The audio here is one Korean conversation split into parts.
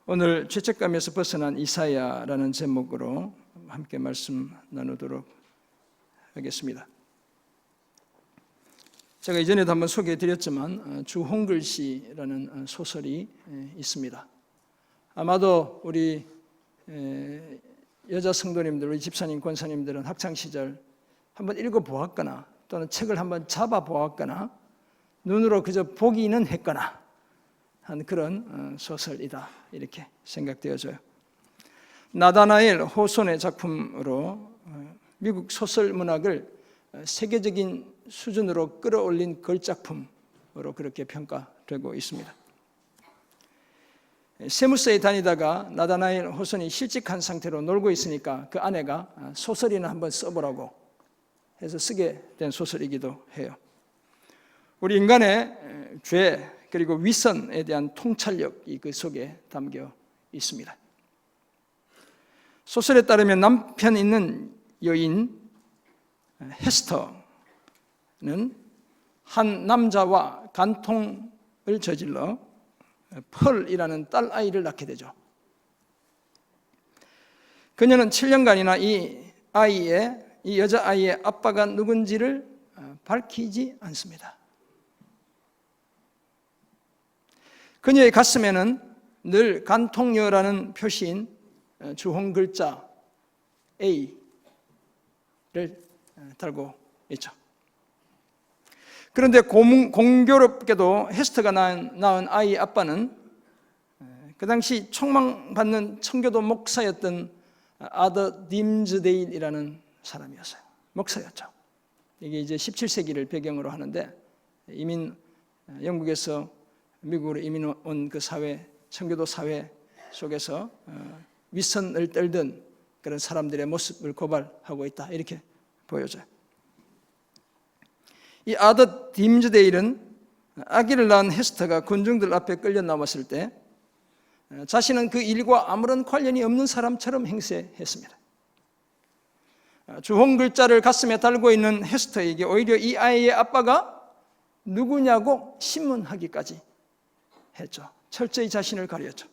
오늘 죄책감에서 벗어난 이사야라는 제목으로 함께 말씀 나누도록 하겠습니다. 제가 이전에도 한번 소개해드렸지만 주홍글씨라는 소설이 있습니다. 아마도 우리 여자 성도님들, 우리 집사님, 권사님들은 학창시절 한번 읽어보았거나 또는 책을 한번 잡아보았거나 눈으로 그저 보기는 했거나 한 그런 소설이다 이렇게 생각되어져요. 나다나엘 호손의 작품으로 미국 소설 문학을 세계적인 수준으로 끌어올린 걸작품으로 그렇게 평가되고 있습니다. 세무서에 다니다가 나다나엘 호손이 실직한 상태로 놀고 있으니까 그 아내가 소설이나 한번 써보라고 해서 쓰게 된 소설이기도 해요. 우리 인간의 죄 그리고 위선에 대한 통찰력이 그 속에 담겨 있습니다. 소설에 따르면 남편 있는 여인 헤스터는 한 남자와 간통을 저질러 펄이라는 딸아이를 낳게 되죠. 그녀는 7년간이나 이 여자아이의 아빠가 누군지를 밝히지 않습니다. 그녀의 가슴에는 늘 간통녀라는 표시인 주홍 글자 A를 달고 있죠. 그런데 공교롭게도 헤스터가 낳은 아이의 아빠는 그 당시 총망받는 청교도 목사였던 아더 딤즈데일이라는 사람이었어요. 목사였죠. 이게 이제 17세기를 배경으로 하는데 영국에서 미국으로 이민 온 그 사회, 청교도 사회 속에서 위선을 떨던 그런 사람들의 모습을 고발하고 있다 이렇게 보여져요. 이 아더 딤즈데일은 아기를 낳은 헤스터가 군중들 앞에 끌려 나왔을 때 자신은 그 일과 아무런 관련이 없는 사람처럼 행세했습니다. 주홍 글자를 가슴에 달고 있는 헤스터에게 오히려 이 아이의 아빠가 누구냐고 신문하기까지 했죠. 철저히 자신을 가렸죠.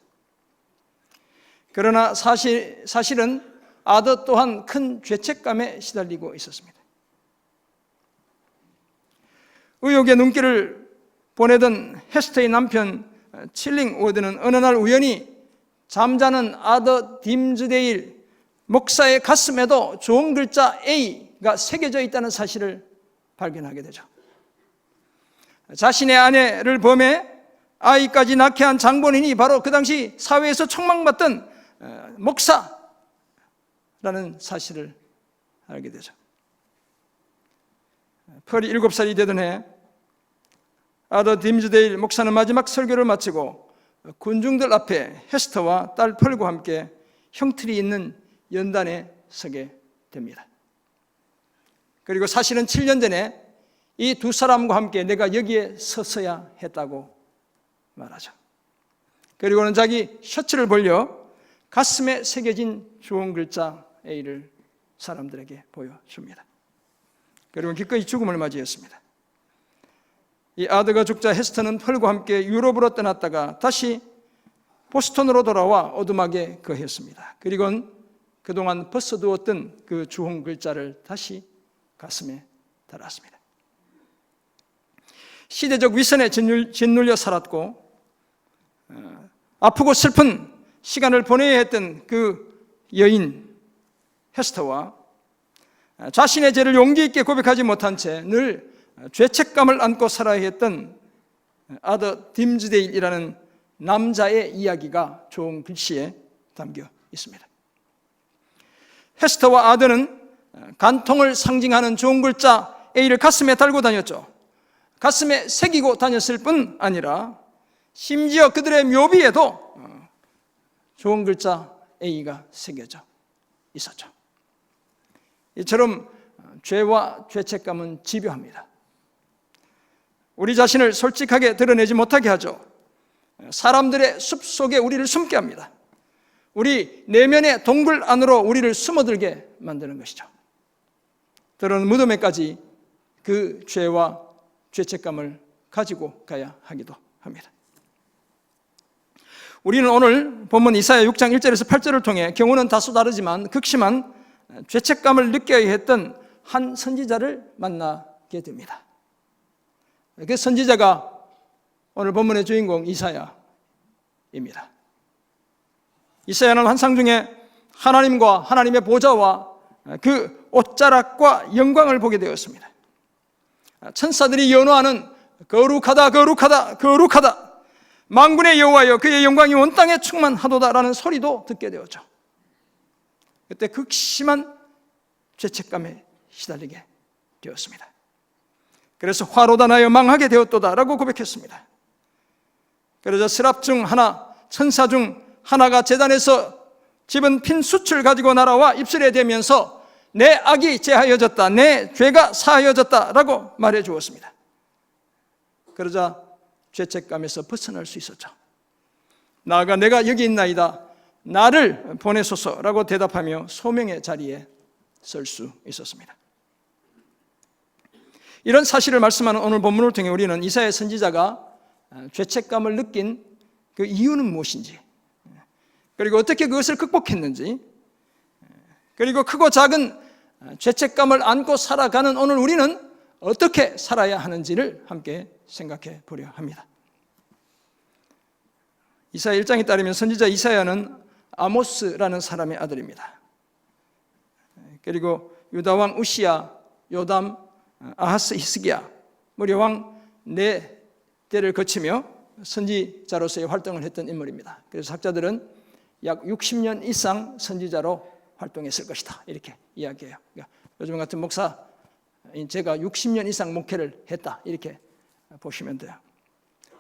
그러나 사실은 아더 또한 큰 죄책감에 시달리고 있었습니다. 의혹의 눈길을 보내던 헤스터의 남편 칠링워드는 어느 날 우연히 잠자는 아더 딤즈데일 목사의 가슴에도 좋은 글자 A가 새겨져 있다는 사실을 발견하게 되죠. 자신의 아내를 범해 아이까지 낳게 한 장본인이 바로 그 당시 사회에서 총망받던 목사라는 사실을 알게 되죠. 펄이 7살이 되던 해 아더 딤즈데일 목사는 마지막 설교를 마치고 군중들 앞에 헤스터와 딸 펄과 함께 형틀이 있는 연단에 서게 됩니다. 그리고 사실은 7년 전에 이 두 사람과 함께 내가 여기에 섰어야 했다고 말하죠. 그리고는 자기 셔츠를 벌려 가슴에 새겨진 좋은 글자 A를 사람들에게 보여줍니다. 그리고 기꺼이 죽음을 맞이했습니다. 이 아드가 죽자 헤스터는 펄과 함께 유럽으로 떠났다가 다시 보스턴으로 돌아와 오두막에 거했습니다. 그리고는 그동안 벗어두었던 그 주홍 글자를 다시 가슴에 달았습니다. 시대적 위선에 짓눌려 살았고 아프고 슬픈 시간을 보내야 했던 그 여인 헤스터와 자신의 죄를 용기 있게 고백하지 못한 채 늘 죄책감을 안고 살아야 했던 아더 딤즈데일이라는 남자의 이야기가 좋은 글씨에 담겨 있습니다. 헤스터와 아더는 간통을 상징하는 좋은 글자 A를 가슴에 달고 다녔죠. 가슴에 새기고 다녔을 뿐 아니라 심지어 그들의 묘비에도 좋은 글자 A가 새겨져 있었죠. 이처럼 죄와 죄책감은 집요합니다. 우리 자신을 솔직하게 드러내지 못하게 하죠. 사람들의 숲속에 우리를 숨게 합니다. 우리 내면의 동굴 안으로 우리를 숨어들게 만드는 것이죠. 때로는 무덤에까지 그 죄와 죄책감을 가지고 가야 하기도 합니다. 우리는 오늘 본문 이사야 6장 1절에서 8절을 통해 경우는 다소 다르지만 극심한 죄책감을 느껴야 했던 한 선지자를 만나게 됩니다. 그 선지자가 오늘 본문의 주인공 이사야입니다. 이사야는 환상 중에 하나님과 하나님의 보좌와 그 옷자락과 영광을 보게 되었습니다. 천사들이 연호하는 거룩하다 거룩하다 거룩하다 만군의 여호와여 그의 영광이 온 땅에 충만하도다라는 소리도 듣게 되었죠. 그때 극심한 죄책감에 시달리게 되었습니다. 그래서 화로다 나여 망하게 되었도다라고 고백했습니다. 그러자 스랍 중 하나, 천사 중 하나가 제단에서 집은 핀 숯을 가지고 날아와 입술에 대면서 내 악이 제하여졌다, 내 죄가 사하여졌다라고 말해 주었습니다. 그러자 죄책감에서 벗어날 수 있었죠. 나아가 내가 여기 있나이다, 나를 보내소서라고 대답하며 소명의 자리에 설 수 있었습니다. 이런 사실을 말씀하는 오늘 본문을 통해 우리는 이사야 선지자가 죄책감을 느낀 그 이유는 무엇인지, 그리고 어떻게 그것을 극복했는지, 그리고 크고 작은 죄책감을 안고 살아가는 오늘 우리는 어떻게 살아야 하는지를 함께 생각해 보려 합니다. 이사야 1장에 따르면 선지자 이사야는 아모스라는 사람의 아들입니다. 그리고 유다왕 우시야, 요담, 아하스, 히스기야 무려 왕 4대를 거치며 선지자로서의 활동을 했던 인물입니다. 그래서 학자들은 약 60년 이상 선지자로 활동했을 것이다 이렇게 이야기해요. 그러니까 요즘 같은 목사인 제가 60년 이상 목회를 했다 이렇게 보시면 돼요.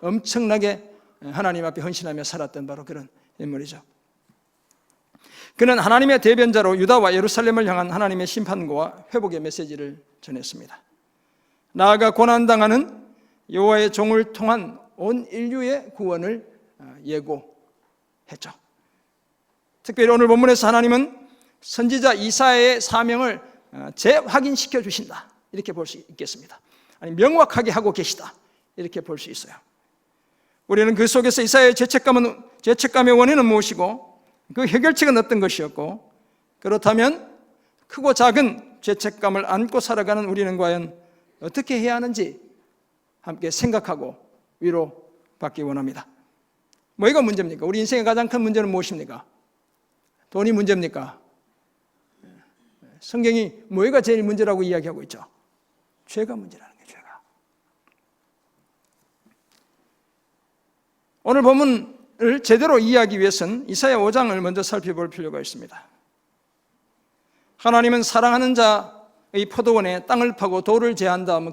엄청나게 하나님 앞에 헌신하며 살았던 바로 그런 인물이죠. 그는 하나님의 대변자로 유다와 예루살렘을 향한 하나님의 심판과 회복의 메시지를 전했습니다. 나아가 고난당하는 여호와의 종을 통한 온 인류의 구원을 예고했죠. 특별히 오늘 본문에서 하나님은 선지자 이사야의 사명을 재확인시켜 주신다 이렇게 볼 수 있겠습니다. 아니 명확하게 하고 계시다 이렇게 볼 수 있어요. 우리는 그 속에서 이사야의 죄책감의 원인은 무엇이고 그 해결책은 어떤 것이었고, 그렇다면 크고 작은 죄책감을 안고 살아가는 우리는 과연 어떻게 해야 하는지 함께 생각하고 위로받기 원합니다. 뭐가 문제입니까? 우리 인생의 가장 큰 문제는 무엇입니까? 돈이 문제입니까? 성경이 뭐가 제일 문제라고 이야기하고 있죠? 죄가 문제라는 거예요. 죄가. 오늘 본문을 제대로 이해하기 위해서는 이사야 5장을 먼저 살펴볼 필요가 있습니다. 하나님은 사랑하는 자의 포도원에 땅을 파고 돌을 제한 다음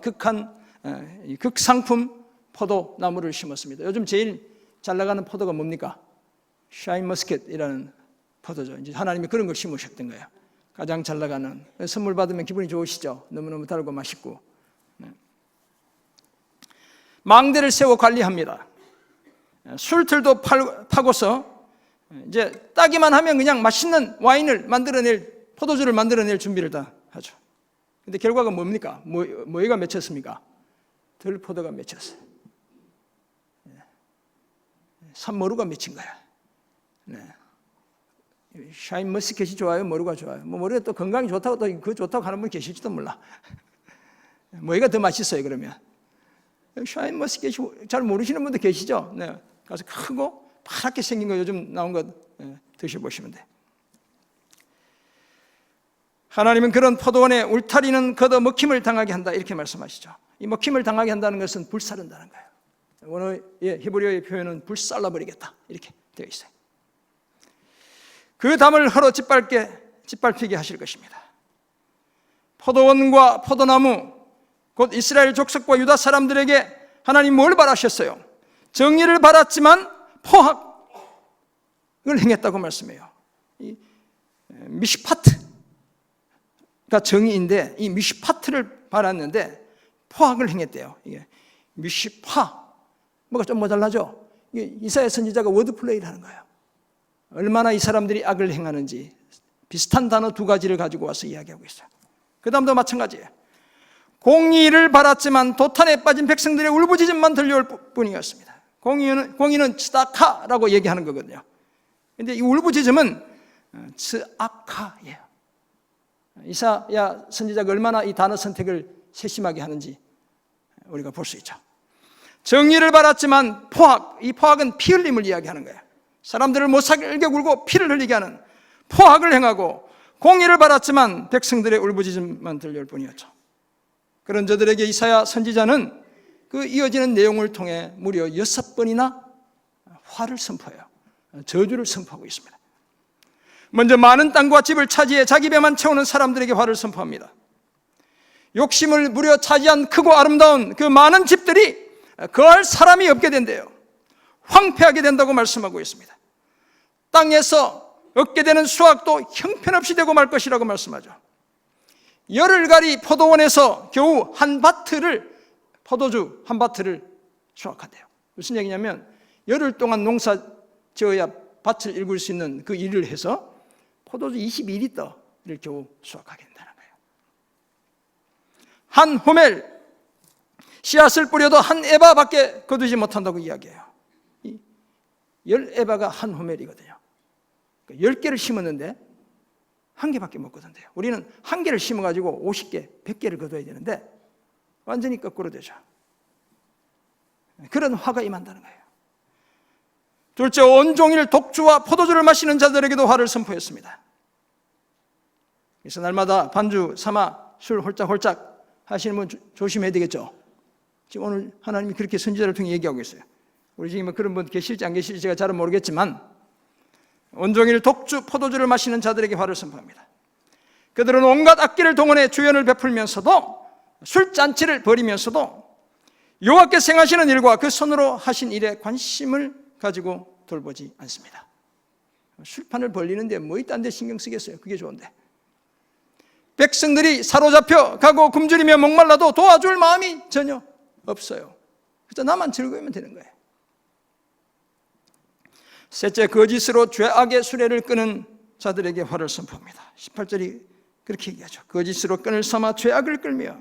극상품 포도나무를 심었습니다. 요즘 제일 잘 나가는 포도가 뭡니까? 샤인머스켓이라는 포도죠. 이제 하나님이 그런 걸 심으셨던 거예요. 가장 잘 나가는. 선물 받으면 기분이 좋으시죠? 너무너무 달고 맛있고. 망대를 세워 관리합니다. 술틀도 파고서 이제 따기만 하면 그냥 맛있는 와인을 만들어낼, 포도주를 만들어낼 준비를 다 하죠. 근데 결과가 뭡니까? 뭐가 맺혔습니까? 들포도가 맺혔어요. 산머루가 맺힌 거야. 네. 샤인머스켓이 좋아요? 머루가 좋아요? 머루가 또 건강이 좋다고 또 그 좋다고 하는 분 계실지도 몰라. 뭐가 더 맛있어요 그러면? 샤인머스켓이 잘 모르시는 분도 계시죠? 네. 가서 크고 파랗게 생긴 거 요즘 나온 거 드셔보시면 돼요. 하나님은 그런 포도원에 울타리는 걷어 먹힘을 당하게 한다 이렇게 말씀하시죠. 이 먹힘을 당하게 한다는 것은 불사른다는 거예요. 원어의 히브리어의 표현은 불살라버리겠다 이렇게 되어 있어요. 그 담을 헐어 짓밟히게 하실 것입니다. 포도원과 포도나무 곧 이스라엘 족속과 유다 사람들에게 하나님 뭘 바라셨어요? 정의를 바랐지만 포악을 행했다고 말씀해요. 이 미시파트가 정의인데 이 미시파트를 바랐는데 포악을 행했대요. 이게 미시파 뭐가 좀 모자라죠? 이사야 선지자가 워드플레이를 하는 거예요. 얼마나 이 사람들이 악을 행하는지 비슷한 단어 2가지를 가지고 와서 이야기하고 있어요. 그 다음도 마찬가지예요. 공의를 바랐지만 도탄에 빠진 백성들의 울부짖음만 들려올 뿐이었습니다. 공의는 츠다카라고 얘기하는 거거든요. 근데 이 울부짖음은 츠아카예요. 이사야 선지자가 얼마나 이 단어 선택을 세심하게 하는지 우리가 볼 수 있죠. 정의를 바랐지만 이 포악은 피 흘림을 이야기하는 거예요. 사람들을 못 살게 굴고 피를 흘리게 하는 포악을 행하고, 공의를 바랐지만 백성들의 울부짖음만 들려올 뿐이었죠. 그런 저들에게 이사야 선지자는 그 이어지는 내용을 통해 무려 6번이나 화를 선포해요. 저주를 선포하고 있습니다. 먼저 많은 땅과 집을 차지해 자기 배만 채우는 사람들에게 화를 선포합니다. 욕심을 부려 차지한 크고 아름다운 그 많은 집들이 거할 사람이 없게 된대요. 황폐하게 된다고 말씀하고 있습니다. 땅에서 얻게 되는 수확도 형편없이 되고 말 것이라고 말씀하죠. 열흘가리 포도원에서 겨우 포도주 한 바트를 수확한대요. 무슨 얘기냐면 열흘 동안 농사 지어야 밭을 일굴 수 있는 그 일을 해서 포도주 22리터를 겨우 수확하게 된다는 거예요. 한 호멜, 씨앗을 뿌려도 한 에바밖에 거두지 못한다고 이야기해요. 10에바가 한 호멜이거든요. 10개를 심었는데 한 개밖에 못 거둔대요. 우리는 한 개를 심어가지고 50개, 100개를 거둬야 되는데 완전히 거꾸로 되죠. 그런 화가 임한다는 거예요. 둘째, 온종일 독주와 포도주를 마시는 자들에게도 화를 선포했습니다. 그래서 날마다 반주 삼아 술 홀짝홀짝 하시는 분 조심해야 되겠죠. 지금 오늘 하나님이 그렇게 선지자를 통해 얘기하고 있어요. 우리 지금 그런 분 계실지 안 계실지 제가 잘은 모르겠지만 온종일 독주, 포도주를 마시는 자들에게 화를 선포합니다. 그들은 온갖 악기를 동원해 주연을 베풀면서도, 술잔치를 벌이면서도 여호와께서 행하시는 일과 그 손으로 하신 일에 관심을 가지고 돌보지 않습니다. 술판을 벌리는데 뭐 이딴 데 신경 쓰겠어요. 그게 좋은데. 백성들이 사로잡혀 가고 굶주리며 목말라도 도와줄 마음이 전혀 없어요. 그래서 나만 즐거우면 되는 거예요. 셋째, 거짓으로 죄악의 수레를 끄는 자들에게 화를 선포합니다. 18절이 그렇게 얘기하죠. 거짓으로 끈을 삼아 죄악을 끌며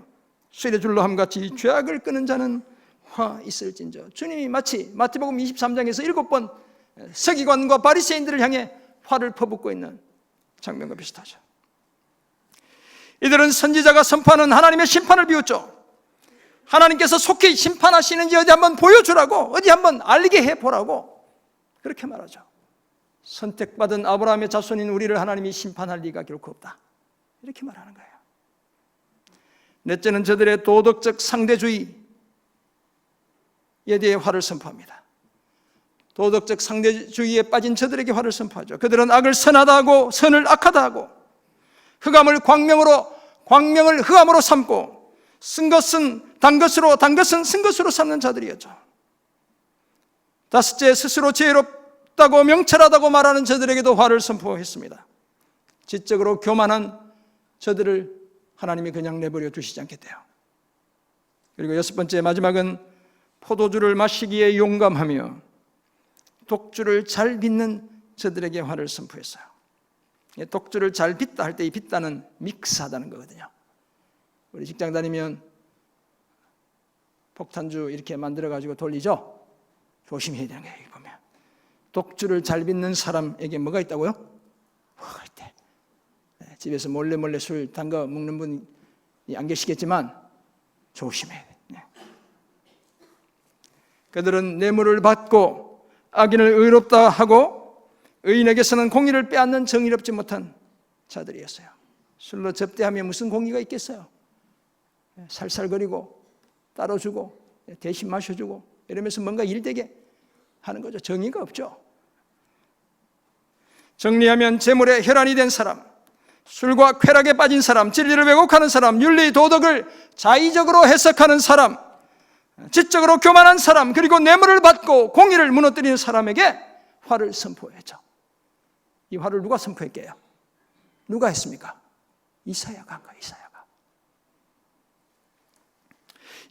수레줄로 함같이 죄악을 끄는 자는 화 있을진저. 주님이 마치 마태복음 23장에서 7번 서기관과 바리새인들을 향해 화를 퍼붓고 있는 장면과 비슷하죠. 이들은 선지자가 선포하는 하나님의 심판을 비웃죠. 하나님께서 속히 심판하시는지 어디 한번 보여주라고, 어디 한번 알게 해보라고 그렇게 말하죠. 선택받은 아브라함의 자손인 우리를 하나님이 심판할 리가 결코 없다, 이렇게 말하는 거예요. 넷째는 저들의 도덕적 상대주의에 대해 화를 선포합니다. 도덕적 상대주의에 빠진 저들에게 화를 선포하죠. 그들은 악을 선하다 하고 선을 악하다 하고 흑암을 광명을 흑암으로 삼고 쓴 것은 단 것으로, 단 것은 쓴 것으로 삼는 자들이었죠. 다섯째, 스스로 지혜롭다고 명철하다고 말하는 저들에게도 화를 선포했습니다. 지적으로 교만한 저들을 하나님이 그냥 내버려 두시지 않겠대요. 그리고 여섯 번째, 마지막은 포도주를 마시기에 용감하며 독주를 잘 빚는 저들에게 화를 선포했어요. 독주를 잘 빚다 할 때 이 빚다는 믹스하다는 거거든요. 우리 직장 다니면 폭탄주 이렇게 만들어가지고 돌리죠. 조심해야 되는 거예요. 여기 보면 독주를 잘 빚는 사람에게 뭐가 있다고요? 화가 있대. 집에서 몰래 술 담가 먹는 분이 안 계시겠지만 조심해야 돼. 그들은 뇌물을 받고 악인을 의롭다 하고 의인에게서는 공의를 빼앗는 정의롭지 못한 자들이었어요. 술로 접대하면 무슨 공의가 있겠어요? 살살거리고 따라주고 대신 마셔주고 이러면서 뭔가 일되게 하는 거죠. 정의가 없죠. 정리하면 재물에 혈안이 된 사람, 술과 쾌락에 빠진 사람, 진리를 왜곡하는 사람, 윤리 도덕을 자의적으로 해석하는 사람, 지적으로 교만한 사람, 그리고 뇌물을 받고 공의를 무너뜨리는 사람에게 화를 선포했죠. 이 화를 누가 선포했게요? 누가 했습니까? 이사야가 한 거예요. 이사야가.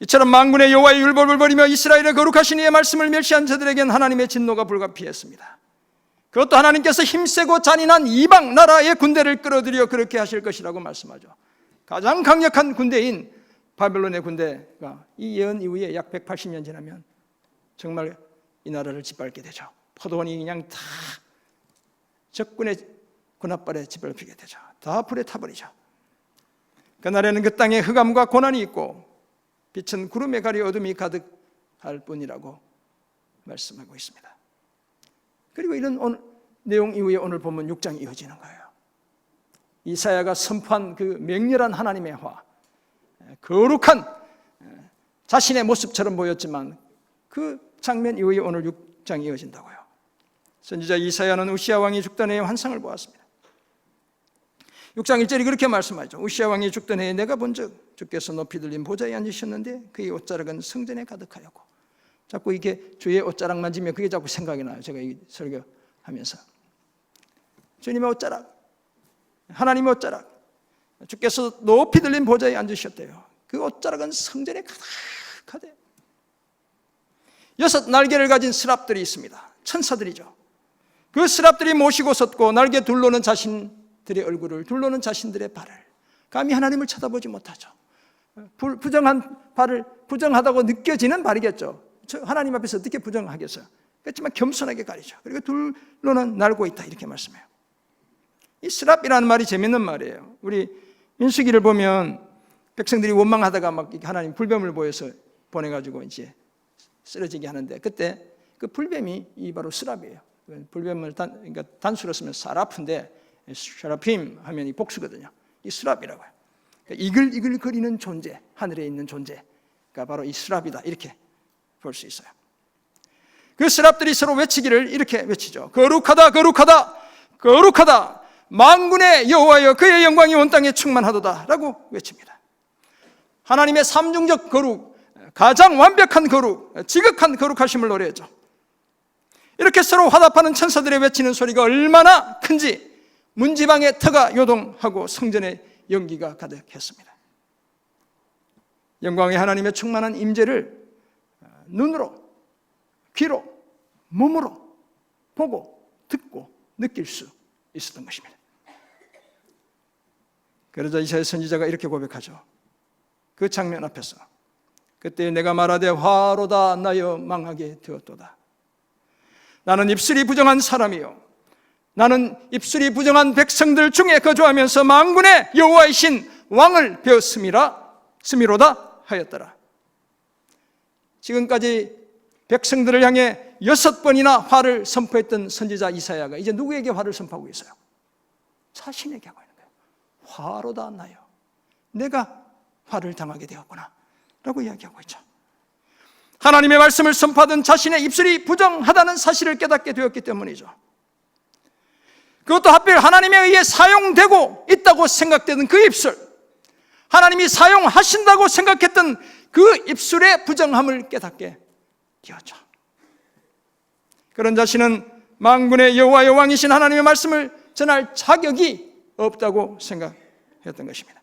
이처럼 만군의 여호와의 율법을 버리며 이스라엘의 거룩하신 이의 말씀을 멸시한 저들에겐 하나님의 진노가 불가피했습니다. 그것도 하나님께서 힘세고 잔인한 이방 나라의 군대를 끌어들여 그렇게 하실 것이라고 말씀하죠. 가장 강력한 군대인 바벨론의 군대가 이 예언 이후에 약 180년 지나면 정말 이 나라를 짓밟게 되죠. 포도원이 그냥 다 적군의 군합발에 짓밟히게 되죠. 다 불에 타버리죠. 그날에는 그 땅에 흑암과 고난이 있고 빛은 구름에 가려 어둠이 가득할 뿐이라고 말씀하고 있습니다. 그리고 이런 내용 이후에 오늘 보면 6장이 이어지는 거예요. 이사야가 선포한 그 맹렬한 하나님의 화, 거룩한 자신의 모습처럼 보였지만 그 장면 이후에 오늘 6장이 이어진다고요. 선지자 이사야는 우시야 왕이 죽던 해의 환상을 보았습니다. 6장 1절이 그렇게 말씀하죠. 우시야 왕이 죽던 해에 내가 본즉 주께서 높이 들린 보좌에 앉으셨는데 그의 옷자락은 성전에 가득하였고, 자꾸 이게 주의 옷자락 만지면 그게 자꾸 생각이 나요. 제가 이 설교하면서 주님의 옷자락, 하나님의 옷자락, 주께서 높이 들린 보좌에 앉으셨대요. 그 옷자락은 성전에 가득하대요. 6 날개를 가진 스랍들이 있습니다. 천사들이죠. 그 스랍들이 모시고 섰고 날개 둘러는 자신들의 얼굴을, 둘러는 자신들의 발을. 감히 하나님을 쳐다보지 못하죠. 부정한 발을, 부정하다고 느껴지는 발이겠죠. 하나님 앞에서 어떻게 부정하겠어요? 그렇지만 겸손하게 가리죠. 그리고 둘러는 날고 있다, 이렇게 말씀해요. 이 스랍이라는 말이 재밌는 말이에요. 우리 민수기를 보면 백성들이 원망하다가 막 하나님 불뱀을 보여서 보내가지고 이제 쓰러지게 하는데, 그때 그 불뱀이 이 바로 스랍이에요. 불뱀을 그러니까 단수로 쓰면 사라프인데 샤라핌 하면 이 복수거든요. 이 스랍이라고 해요. 그러니까 이글이글 거리는 존재, 하늘에 있는 존재가 바로 이 스랍이다, 이렇게 볼 수 있어요. 그 스랍들이 서로 외치기를 이렇게 외치죠. 거룩하다, 거룩하다, 거룩하다, 만군의 여호와여, 그의 영광이 온 땅에 충만하도다 라고 외칩니다. 하나님의 삼중적 거룩, 가장 완벽한 거룩, 지극한 거룩하심을 노래하죠. 이렇게 서로 화답하는 천사들의 외치는 소리가 얼마나 큰지 문지방의 터가 요동하고 성전의 연기가 가득했습니다. 영광의 하나님의 충만한 임재를 눈으로, 귀로, 몸으로 보고 듣고 느낄 수 있었던 것입니다. 그러자 이사야 선지자가 이렇게 고백하죠. 그 장면 앞에서 그때 내가 말하되 화로다 나여 망하게 되었도다. 나는 입술이 부정한 사람이요, 나는 입술이 부정한 백성들 중에 거주하면서 만군의 여호와이신 왕을 배웠음이로다 하였더라. 지금까지 백성들을 향해 6번이나 화를 선포했던 선지자 이사야가 이제 누구에게 화를 선포하고 있어요? 자신에게 하고 있는 거예요. 화로다 나여, 내가 화를 당하게 되었구나 라고 이야기하고 있죠. 하나님의 말씀을 선포하던 자신의 입술이 부정하다는 사실을 깨닫게 되었기 때문이죠. 그것도 하필 하나님에 의해 사용되고 있다고 생각되는 그 입술, 하나님이 사용하신다고 생각했던 그 입술의 부정함을 깨닫게 되었죠. 그런 자신은 만군의 여호와의 왕이신 하나님의 말씀을 전할 자격이 없다고 생각했던 것입니다.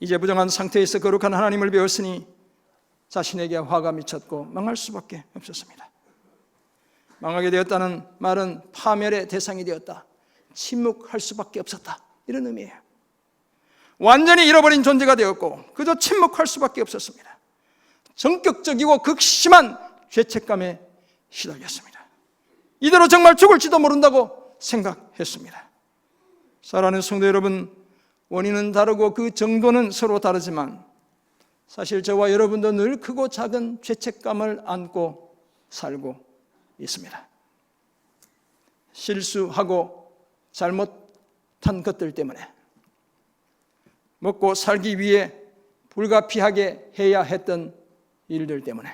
이제 부정한 상태에서 거룩한 하나님을 배웠으니 자신에게 화가 미쳤고 망할 수밖에 없었습니다. 망하게 되었다는 말은 파멸의 대상이 되었다, 침묵할 수밖에 없었다, 이런 의미예요. 완전히 잃어버린 존재가 되었고 그저 침묵할 수밖에 없었습니다. 전격적이고 극심한 죄책감에 시달렸습니다. 이대로 정말 죽을지도 모른다고 생각했습니다. 사랑하는 성도 여러분, 원인은 다르고 그 정도는 서로 다르지만 사실 저와 여러분도 늘 크고 작은 죄책감을 안고 살고 있습니다. 실수하고 잘못한 것들 때문에, 먹고 살기 위해 불가피하게 해야 했던 일들 때문에,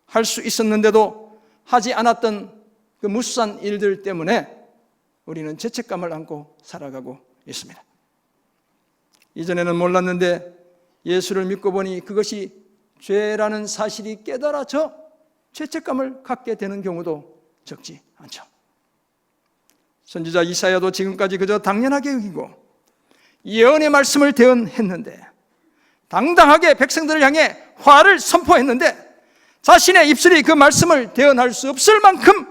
할 수 있었는데도 하지 않았던 그 무수한 일들 때문에 우리는 죄책감을 안고 살아가고 있습니다. 이전에는 몰랐는데 예수를 믿고 보니 그것이 죄라는 사실이 깨달아져 죄책감을 갖게 되는 경우도 적지 않죠. 선지자 이사야도 지금까지 그저 당연하게 여기고 예언의 말씀을 대언했는데, 당당하게 백성들을 향해 화를 선포했는데 자신의 입술이 그 말씀을 대언할 수 없을 만큼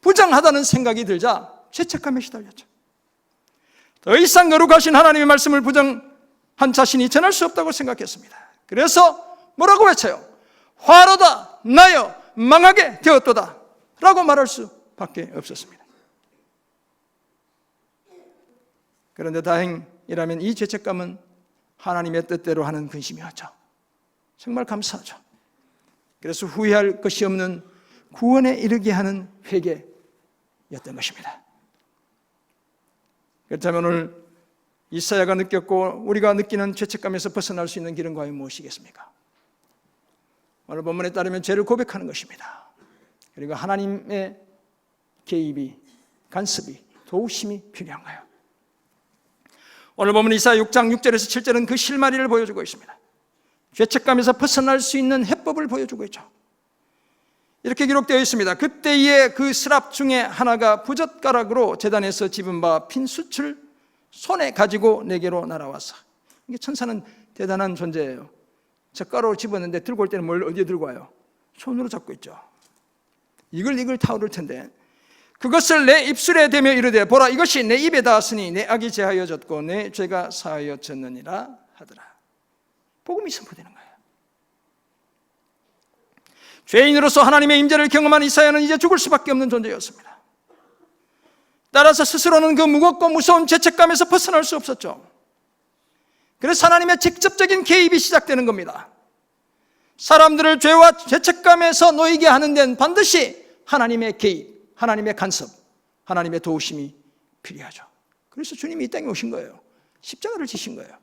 부정하다는 생각이 들자 죄책감에 시달렸죠. 더 이상 거룩하신 하나님의 말씀을 부정한 자신이 전할 수 없다고 생각했습니다. 그래서 뭐라고 외쳐요? 화로다 나여 망하게 되었도다 라고 말할 수밖에 없었습니다. 그런데 다행이라면 이 죄책감은 하나님의 뜻대로 하는 근심이었죠. 정말 감사하죠. 그래서 후회할 것이 없는 구원에 이르게 하는 회개였던 것입니다. 그렇다면 오늘 이사야가 느꼈고 우리가 느끼는 죄책감에서 벗어날 수 있는 길은 과연 무엇이겠습니까? 오늘 본문에 따르면 죄를 고백하는 것입니다. 그리고 하나님의 개입이, 간섭이, 도우심이 필요한 거예요. 오늘 본문 이사야 6장 6절에서 7절은 그 실마리를 보여주고 있습니다. 죄책감에서 벗어날 수 있는 해법을 보여주고 있죠. 이렇게 기록되어 있습니다. 그때에 그 스랍 중에 하나가 부젓가락으로 제단에서 집은 바 핀 숯을 손에 가지고 내게로 날아왔어. 이게 천사는 대단한 존재예요. 젓가락으로 집었는데 들고 올 때는 뭘 어디에 들고 와요? 손으로 잡고 있죠. 이글 타오를 텐데 그것을 내 입술에 대며 이르되 보라 이것이 내 입에 닿았으니 내 악이 제하여졌고 내 죄가 사하여졌느니라 하더라. 복음이 선포되는 거예요. 죄인으로서 하나님의 임재를 경험한 이사야는 이제 죽을 수밖에 없는 존재였습니다. 따라서 스스로는 그 무겁고 무서운 죄책감에서 벗어날 수 없었죠. 그래서 하나님의 직접적인 개입이 시작되는 겁니다. 사람들을 죄와 죄책감에서 놓이게 하는 데는 반드시 하나님의 개입, 하나님의 간섭, 하나님의 도우심이 필요하죠. 그래서 주님이 이 땅에 오신 거예요. 십자가를 지신 거예요.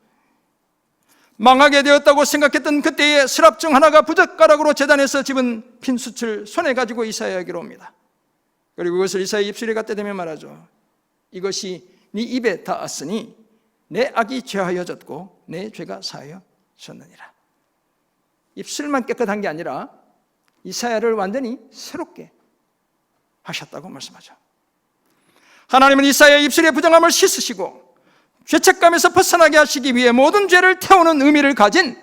망하게 되었다고 생각했던 그때의 스랍 중 하나가 부젓가락으로 제단에서 집은 핀 숯을 손에 가지고 이사야에게로 옵니다. 그리고 그것을 이사야의 입술에 갖다 대며 말하죠. 이것이 네 입에 닿았으니 내 악이 죄하여졌고 내 죄가 사하여졌느니라. 입술만 깨끗한 게 아니라 이사야를 완전히 새롭게 하셨다고 말씀하죠. 하나님은 이사야의 입술의 부정함을 씻으시고 죄책감에서 벗어나게 하시기 위해 모든 죄를 태우는 의미를 가진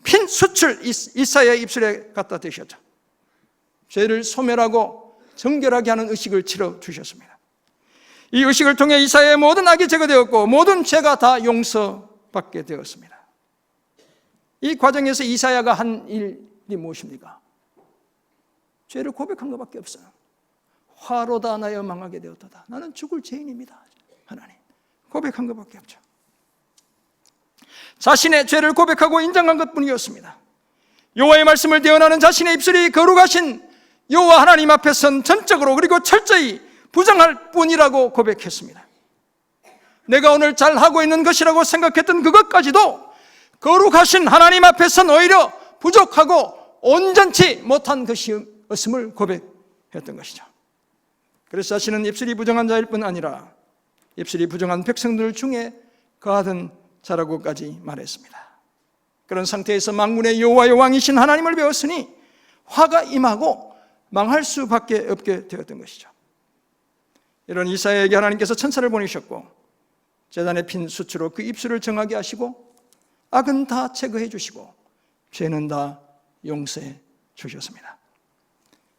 핀 숯을 이사야의 입술에 갖다 대셨죠. 죄를 소멸하고 정결하게 하는 의식을 치러 주셨습니다. 이 의식을 통해 이사야의 모든 악이 제거되었고 모든 죄가 다 용서받게 되었습니다. 이 과정에서 이사야가 한 일이 무엇입니까? 죄를 고백한 것밖에 없어요. 화로다 나여 망하게 되었도다. 나는 죽을 죄인입니다. 하나님. 고백한 것밖에 없죠. 자신의 죄를 고백하고 인정한 것뿐이었습니다. 여호와의 말씀을 대언하는 자신의 입술이 거룩하신 여호와 하나님 앞에선 전적으로 그리고 철저히 부정할 뿐이라고 고백했습니다. 내가 오늘 잘하고 있는 것이라고 생각했던 그것까지도 거룩하신 하나님 앞에선 오히려 부족하고 온전치 못한 것이었음을 고백했던 것이죠. 그래서 자신은 입술이 부정한 자일 뿐 아니라 입술이 부정한 백성들 중에 거하던 자라고까지 말했습니다. 그런 상태에서 만군의 여호와의 왕이신 하나님을 배웠으니 화가 임하고 망할 수밖에 없게 되었던 것이죠. 이런 이사야에게 하나님께서 천사를 보내셨고 제단에 핀 숯으로 그 입술을 정하게 하시고 악은 다 제거해 주시고 죄는 다 용서해 주셨습니다.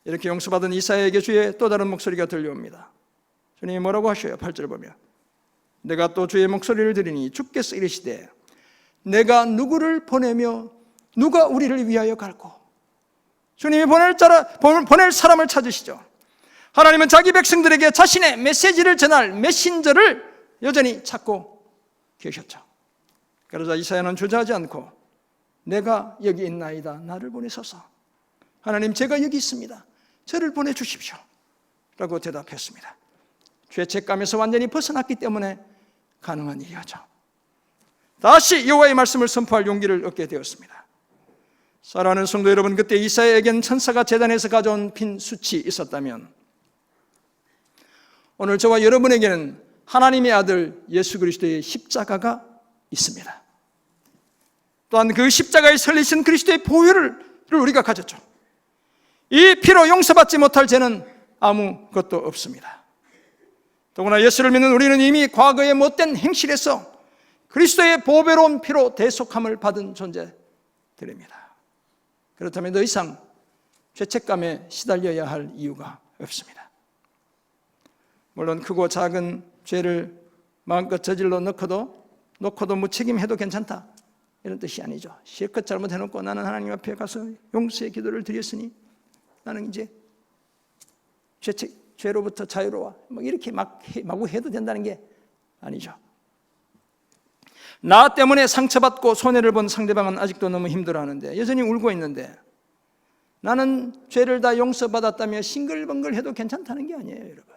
이렇게 용서받은 이사야에게 주의 또 다른 목소리가 들려옵니다. 주님이 뭐라고 하셔요? 8절 보면 내가 또 주의 목소리를 들으니 주께서 이르시되 내가 누구를 보내며 누가 우리를 위하여 갈고. 주님이 보낼 사람을 찾으시죠. 하나님은 자기 백성들에게 자신의 메시지를 전할 메신저를 여전히 찾고 계셨죠. 그러자 이사야는 주저하지 않고 내가 여기 있나이다 나를 보내소서. 하나님 제가 여기 있습니다. 저를 보내주십시오 라고 대답했습니다. 죄책감에서 완전히 벗어났기 때문에 가능한 일이었죠. 다시 여호와의 말씀을 선포할 용기를 얻게 되었습니다. 사랑하는 성도 여러분, 그때 이사야에겐 천사가 제단에서 가져온 핀 숯이 있었다면 오늘 저와 여러분에게는 하나님의 아들 예수 그리스도의 십자가가 있습니다. 또한 그 십자가에 설리신 그리스도의 보혈을 우리가 가졌죠. 이 피로 용서받지 못할 죄는 아무것도 없습니다. 더구나 예수를 믿는 우리는 이미 과거의 못된 행실에서 그리스도의 보배로운 피로 대속함을 받은 존재들입니다. 그렇다면 더 이상 죄책감에 시달려야 할 이유가 없습니다. 물론 크고 작은 죄를 마음껏 저질러 놓고도 무책임해도 괜찮다. 이런 뜻이 아니죠. 실컷 잘못해놓고 나는 하나님 앞에 가서 용서의 기도를 드렸으니 나는 이제 죄로부터 자유로워, 이렇게 마구 해도 된다는 게 아니죠. 나 때문에 상처받고 손해를 본 상대방은 아직도 너무 힘들어하는데, 여전히 울고 있는데, 나는 죄를 다 용서받았다며 싱글벙글 해도 괜찮다는 게 아니에요, 여러분.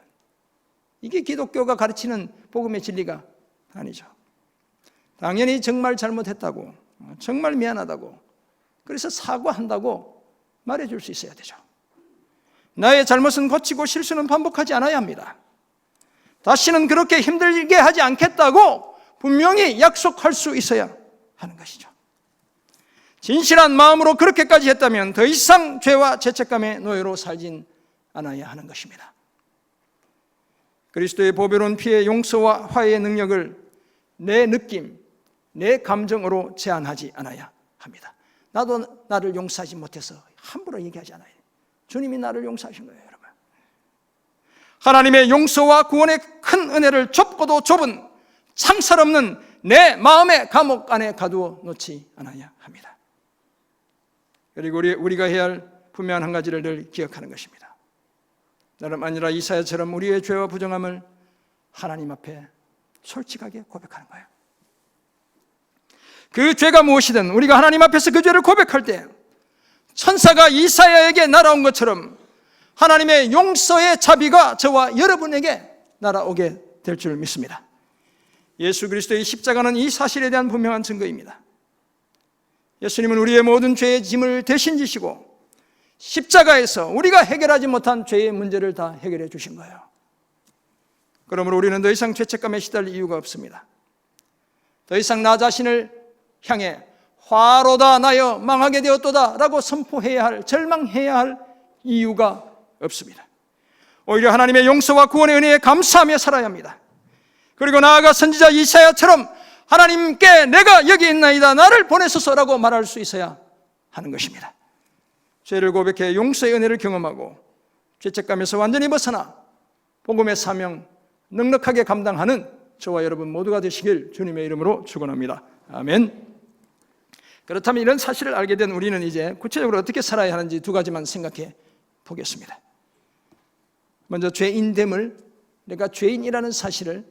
이게 기독교가 가르치는 복음의 진리가 아니죠. 당연히 정말 잘못했다고, 정말 미안하다고, 그래서 사과한다고 말해줄 수 있어야 되죠. 나의 잘못은 고치고 실수는 반복하지 않아야 합니다. 다시는 그렇게 힘들게 하지 않겠다고 분명히 약속할 수 있어야 하는 것이죠. 진실한 마음으로 그렇게까지 했다면 더 이상 죄와 죄책감의 노예로 살진 않아야 하는 것입니다. 그리스도의 보배로운 피의 용서와 화해의 능력을 내 느낌, 내 감정으로 제한하지 않아야 합니다. 나도 나를 용서하지 못해서 함부로 얘기하지 않아요. 주님이 나를 용서하신 거예요, 여러분. 하나님의 용서와 구원의 큰 은혜를 좁고도 좁은 창살 없는 내 마음의 감옥 안에 가두어 놓지 않아야 합니다. 그리고 우리가 해야 할 분명한 한 가지를 늘 기억하는 것입니다. 나름 아니라 이사야처럼 우리의 죄와 부정함을 하나님 앞에 솔직하게 고백하는 거예요. 그 죄가 무엇이든 우리가 하나님 앞에서 그 죄를 고백할 때 천사가 이사야에게 날아온 것처럼 하나님의 용서의 자비가 저와 여러분에게 날아오게 될 줄 믿습니다. 예수 그리스도의 십자가는 이 사실에 대한 분명한 증거입니다. 예수님은 우리의 모든 죄의 짐을 대신 지시고 십자가에서 우리가 해결하지 못한 죄의 문제를 다 해결해 주신 거예요. 그러므로 우리는 더 이상 죄책감에 시달릴 이유가 없습니다. 더 이상 나 자신을 향해 화로다 나여 망하게 되었도다 라고 선포해야 할, 절망해야 할 이유가 없습니다. 오히려 하나님의 용서와 구원의 은혜에 감사하며 살아야 합니다. 그리고 나아가 선지자 이사야처럼 하나님께 내가 여기 있나이다, 나를 보내소서라고 말할 수 있어야 하는 것입니다. 죄를 고백해 용서의 은혜를 경험하고 죄책감에서 완전히 벗어나 복음의 사명 넉넉하게 감당하는 저와 여러분 모두가 되시길 주님의 이름으로 축원합니다. 아멘. 그렇다면 이런 사실을 알게 된 우리는 이제 구체적으로 어떻게 살아야 하는지 두 가지만 생각해 보겠습니다. 먼저 죄인됨을, 내가 죄인이라는 사실을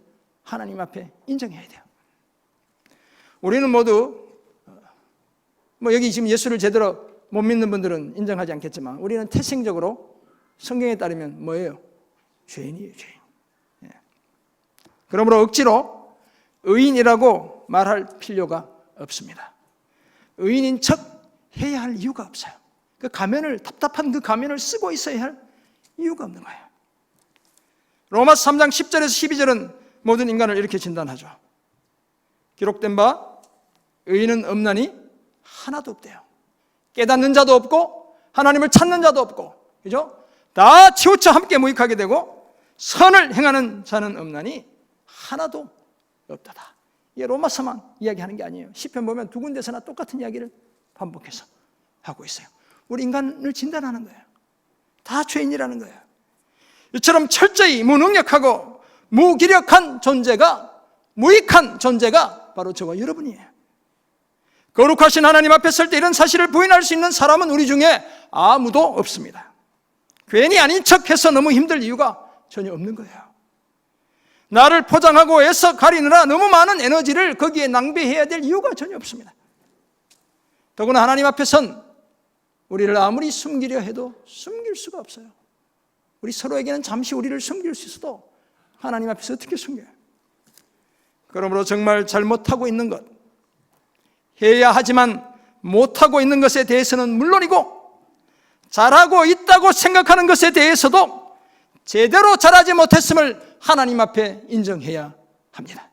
하나님 앞에 인정해야 돼요. 우리는 모두 여기 지금 예수를 제대로 못 믿는 분들은 인정하지 않겠지만 우리는 태생적으로 성경에 따르면 뭐예요? 죄인이에요, 죄인. 그러므로 억지로 의인이라고 말할 필요가 없습니다. 의인인 척 해야 할 이유가 없어요. 그 가면을, 답답한 그 가면을 쓰고 있어야 할 이유가 없는 거예요. 로마서 3장 10절에서 12절은 모든 인간을 이렇게 진단하죠. 기록된 바 의인은 없나니 하나도 없대요. 깨닫는 자도 없고 하나님을 찾는 자도 없고, 그죠? 다 치우쳐 함께 무익하게 되고 선을 행하는 자는 없나니 하나도 없다다. 이게 로마서만 이야기하는 게 아니에요. 시편 보면 두 군데서나 똑같은 이야기를 반복해서 하고 있어요. 우리 인간을 진단하는 거예요. 다 죄인이라는 거예요. 이처럼 철저히 무능력하고 무기력한 존재가, 무익한 존재가 바로 저와 여러분이에요. 거룩하신 하나님 앞에 설 때 이런 사실을 부인할 수 있는 사람은 우리 중에 아무도 없습니다. 괜히 아닌 척해서 너무 힘들 이유가 전혀 없는 거예요. 나를 포장하고 애써 가리느라 너무 많은 에너지를 거기에 낭비해야 될 이유가 전혀 없습니다. 더구나 하나님 앞에 선 우리를 아무리 숨기려 해도 숨길 수가 없어요. 우리 서로에게는 잠시 우리를 숨길 수 있어도 하나님 앞에서 어떻게 숨겨요? 그러므로 정말 잘못하고 있는 것, 해야 하지만 못하고 있는 것에 대해서는 물론이고 잘하고 있다고 생각하는 것에 대해서도 제대로 잘하지 못했음을 하나님 앞에 인정해야 합니다.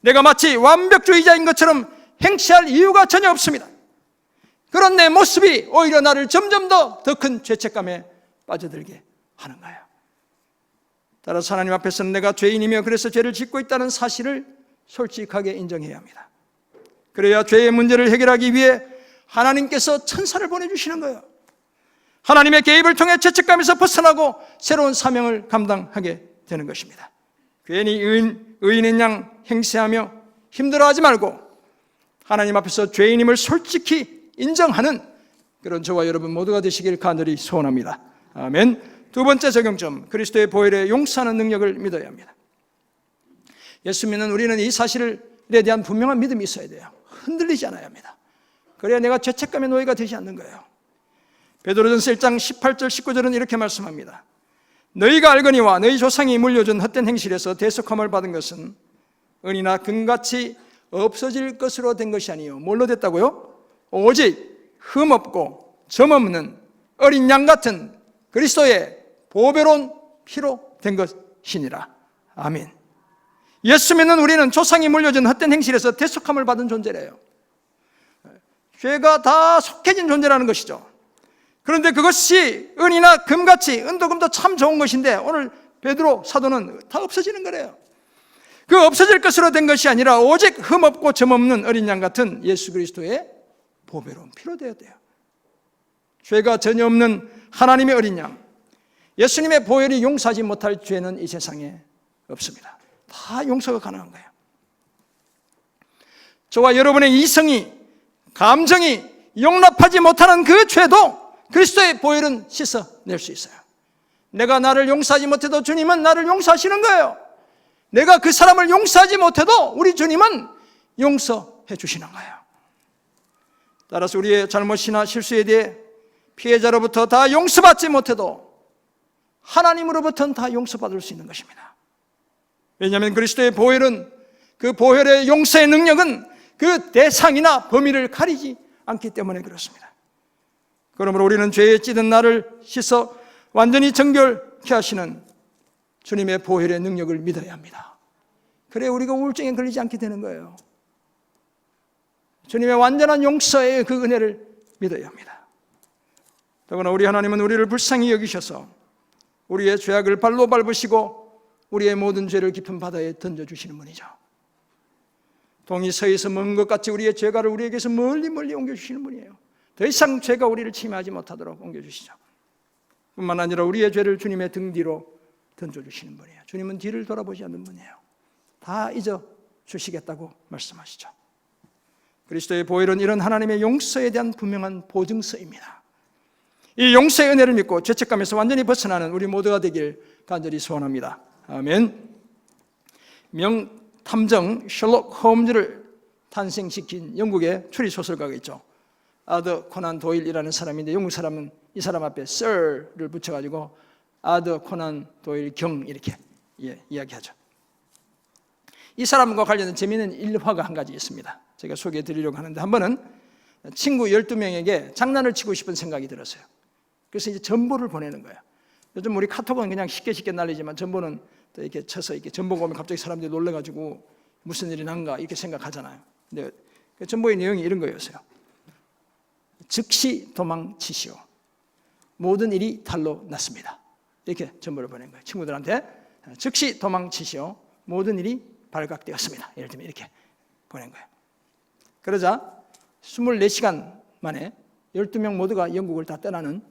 내가 마치 완벽주의자인 것처럼 행치할 이유가 전혀 없습니다. 그런 내 모습이 오히려 나를 점점 더 큰 죄책감에 빠져들게 하는 거예요. 따라서 하나님 앞에서는 내가 죄인이며 그래서 죄를 짓고 있다는 사실을 솔직하게 인정해야 합니다. 그래야 죄의 문제를 해결하기 위해 하나님께서 천사를 보내주시는 거예요. 하나님의 개입을 통해 죄책감에서 벗어나고 새로운 사명을 감당하게 되는 것입니다. 괜히 의인인 양 행세하며 힘들어하지 말고 하나님 앞에서 죄인임을 솔직히 인정하는 그런 저와 여러분 모두가 되시길 간절히 소원합니다. 아멘. 두 번째 적용점, 그리스도의 보혈의 용서하는 능력을 믿어야 합니다. 예수 믿는 우리는 이 사실에 대한 분명한 믿음이 있어야 돼요. 흔들리지 않아야 합니다. 그래야 내가 죄책감의 노예가 되지 않는 거예요. 베드로전서 1장 18절 19절은 이렇게 말씀합니다. 너희가 알거니와 너희 조상이 물려준 헛된 행실에서 대속함을 받은 것은 은이나 금같이 없어질 것으로 된 것이 아니요. 뭘로 됐다고요? 오직 흠없고 점없는 어린 양 같은 그리스도의 보배로운 피로 된 것이니라. 아멘. 예수 믿는 우리는 조상이 물려준 헛된 행실에서 대속함을 받은 존재래요. 죄가 다 속해진 존재라는 것이죠. 그런데 그것이 은이나 금같이, 은도 금도 참 좋은 것인데 오늘 베드로 사도는 다 없어지는 거래요. 그 없어질 것으로 된 것이 아니라 오직 흠없고 점없는 어린 양 같은 예수 그리스도의 보배로운 피로 되어야 돼요. 죄가 전혀 없는 하나님의 어린 양, 예수님의 보혈이 용서하지 못할 죄는 이 세상에 없습니다. 다 용서가 가능한 거예요. 저와 여러분의 이성이, 감정이 용납하지 못하는 그 죄도 그리스도의 보혈은 씻어낼 수 있어요. 내가 나를 용서하지 못해도 주님은 나를 용서하시는 거예요. 내가 그 사람을 용서하지 못해도 우리 주님은 용서해 주시는 거예요. 따라서 우리의 잘못이나 실수에 대해 피해자로부터 다 용서받지 못해도 하나님으로부터는 다 용서받을 수 있는 것입니다. 왜냐하면 그리스도의 보혈은, 그 보혈의 용서의 능력은 그 대상이나 범위를 가리지 않기 때문에 그렇습니다. 그러므로 우리는 죄에 찌든 나를 씻어 완전히 정결케 하시는 주님의 보혈의 능력을 믿어야 합니다. 그래 우리가 우울증에 걸리지 않게 되는 거예요. 주님의 완전한 용서의 그 은혜를 믿어야 합니다. 더구나 우리 하나님은 우리를 불쌍히 여기셔서 우리의 죄악을 발로 밟으시고 우리의 모든 죄를 깊은 바다에 던져주시는 분이죠. 동이 서에서 먼 것 같이 우리의 죄가를 우리에게서 멀리 옮겨주시는 분이에요. 더 이상 죄가 우리를 침해하지 못하도록 옮겨주시죠. 뿐만 아니라 우리의 죄를 주님의 등 뒤로 던져주시는 분이에요. 주님은 뒤를 돌아보지 않는 분이에요. 다 잊어주시겠다고 말씀하시죠. 그리스도의 보혈은 이런 하나님의 용서에 대한 분명한 보증서입니다. 이 용서의 은혜를 믿고 죄책감에서 완전히 벗어나는 우리 모두가 되길 간절히 소원합니다. 아멘. 명탐정 셜록 홈즈를 탄생시킨 영국의 추리소설가가 있죠. 아더 코난 도일이라는 사람인데 영국 사람은 이 사람 앞에 Sir를 붙여가지고 아더 코난 도일 경 이렇게 이야기하죠. 이 사람과 관련된 재미있는 일화가 한 가지 있습니다. 제가 소개해 드리려고 하는데, 한 번은 친구 12명에게 장난을 치고 싶은 생각이 들었어요. 그래서 이제 전보를 보내는 거예요. 요즘 우리 카톡은 그냥 쉽게 날리지만 전보는 또 이렇게 쳐서 이렇게 전보가 오면 갑자기 사람들이 놀래가지고 무슨 일이 난가 이렇게 생각하잖아요. 근데 그 전보의 내용이 이런 거였어요. 즉시 도망치시오. 모든 일이 탈로 났습니다. 이렇게 전보를 보낸 거예요. 친구들한테 즉시 도망치시오. 모든 일이 발각되었습니다. 예를 들면 이렇게 보낸 거예요. 그러자 24시간 만에 12명 모두가 영국을 다 떠나는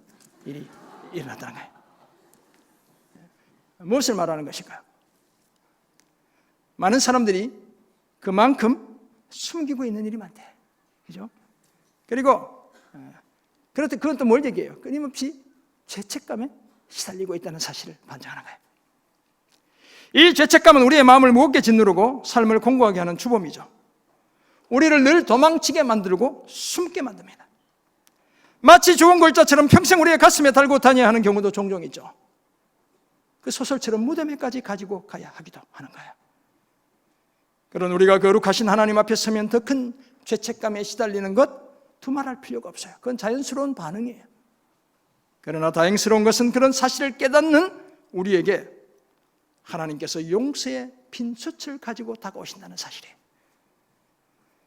일이 일어났다는 거예요. 무엇을 말하는 것일까요? 많은 사람들이 그만큼 숨기고 있는 일이 많대. 그죠? 그리고 그건 또 뭘 얘기해요? 끊임없이 죄책감에 시달리고 있다는 사실을 반증하는 거예요. 이 죄책감은 우리의 마음을 무겁게 짓누르고 삶을 공고하게 하는 주범이죠. 우리를 늘 도망치게 만들고 숨게 만듭니다. 마치 죽은 골자처럼 평생 우리의 가슴에 달고 다녀야 하는 경우도 종종 있죠. 그 소설처럼 무덤에까지 가지고 가야 하기도 하는 거예요. 그런 우리가 거룩하신 하나님 앞에 서면 더 큰 죄책감에 시달리는 것 두말할 필요가 없어요. 그건 자연스러운 반응이에요. 그러나 다행스러운 것은 그런 사실을 깨닫는 우리에게 하나님께서 용서의 빈수치를 가지고 다가오신다는 사실이에요.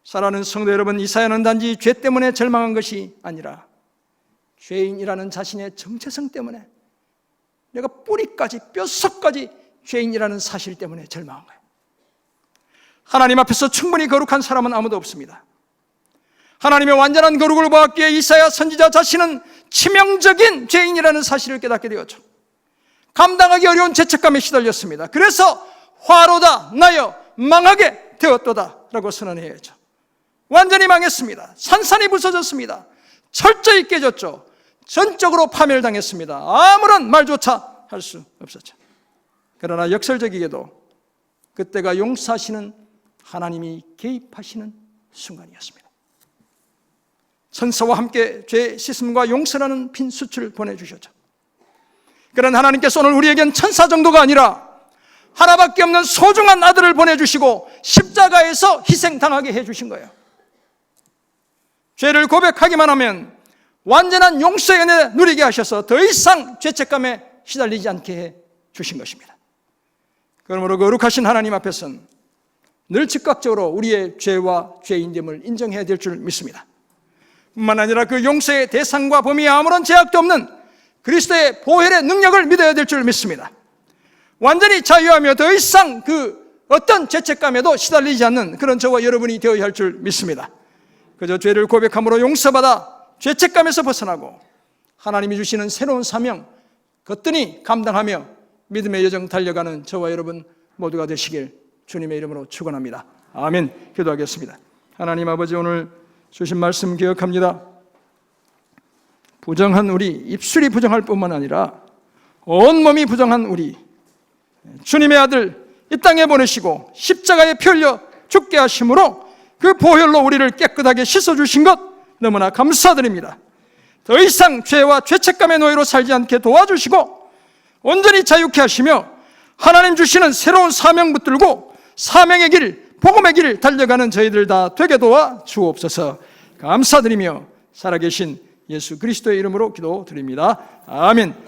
사랑하는 성도 여러분, 이 사연은 단지 죄 때문에 절망한 것이 아니라 죄인이라는 자신의 정체성 때문에, 내가 뿌리까지 뼛속까지 죄인이라는 사실 때문에 절망한 거예요. 하나님 앞에서 충분히 거룩한 사람은 아무도 없습니다. 하나님의 완전한 거룩을 보았기에 이사야 선지자 자신은 치명적인 죄인이라는 사실을 깨닫게 되었죠. 감당하기 어려운 죄책감에 시달렸습니다. 그래서 화로다 나여 망하게 되었도다 라고 선언해야죠. 완전히 망했습니다. 산산이 부서졌습니다. 철저히 깨졌죠. 전적으로 파멸당했습니다. 아무런 말조차 할 수 없었죠. 그러나 역설적이게도 그때가 용서하시는 하나님이 개입하시는 순간이었습니다. 천사와 함께 죄 씻음과 용서라는 빈 수출을 보내주셨죠. 그런 하나님께서 오늘 우리에겐 천사 정도가 아니라 하나밖에 없는 소중한 아들을 보내주시고 십자가에서 희생당하게 해주신 거예요. 죄를 고백하기만 하면 완전한 용서의 은혜 누리게 하셔서 더 이상 죄책감에 시달리지 않게 해 주신 것입니다. 그러므로 거룩하신 하나님 앞에서는 늘 즉각적으로 우리의 죄와 죄인됨을 인정해야 될 줄 믿습니다. 뿐만 아니라 그 용서의 대상과 범위에 아무런 제약도 없는 그리스도의 보혈의 능력을 믿어야 될 줄 믿습니다. 완전히 자유하며 더 이상 그 어떤 죄책감에도 시달리지 않는 그런 저와 여러분이 되어야 할 줄 믿습니다. 그저 죄를 고백함으로 용서받아 죄책감에서 벗어나고 하나님이 주시는 새로운 사명 거뜬히 감당하며 믿음의 여정 달려가는 저와 여러분 모두가 되시길 주님의 이름으로 축원합니다. 아멘. 기도하겠습니다. 하나님 아버지, 오늘 주신 말씀 기억합니다. 부정한 우리, 입술이 부정할 뿐만 아니라 온몸이 부정한 우리, 주님의 아들 이 땅에 보내시고 십자가에 피 흘려 죽게 하심으로 그 보혈로 우리를 깨끗하게 씻어주신 것 너무나 감사드립니다. 더 이상 죄와 죄책감의 노예로 살지 않게 도와주시고 온전히 자유케 하시며 하나님 주시는 새로운 사명 붙들고 사명의 길, 복음의 길 달려가는 저희들 다 되게 도와 주옵소서. 감사드리며 살아계신 예수 그리스도의 이름으로 기도드립니다. 아멘.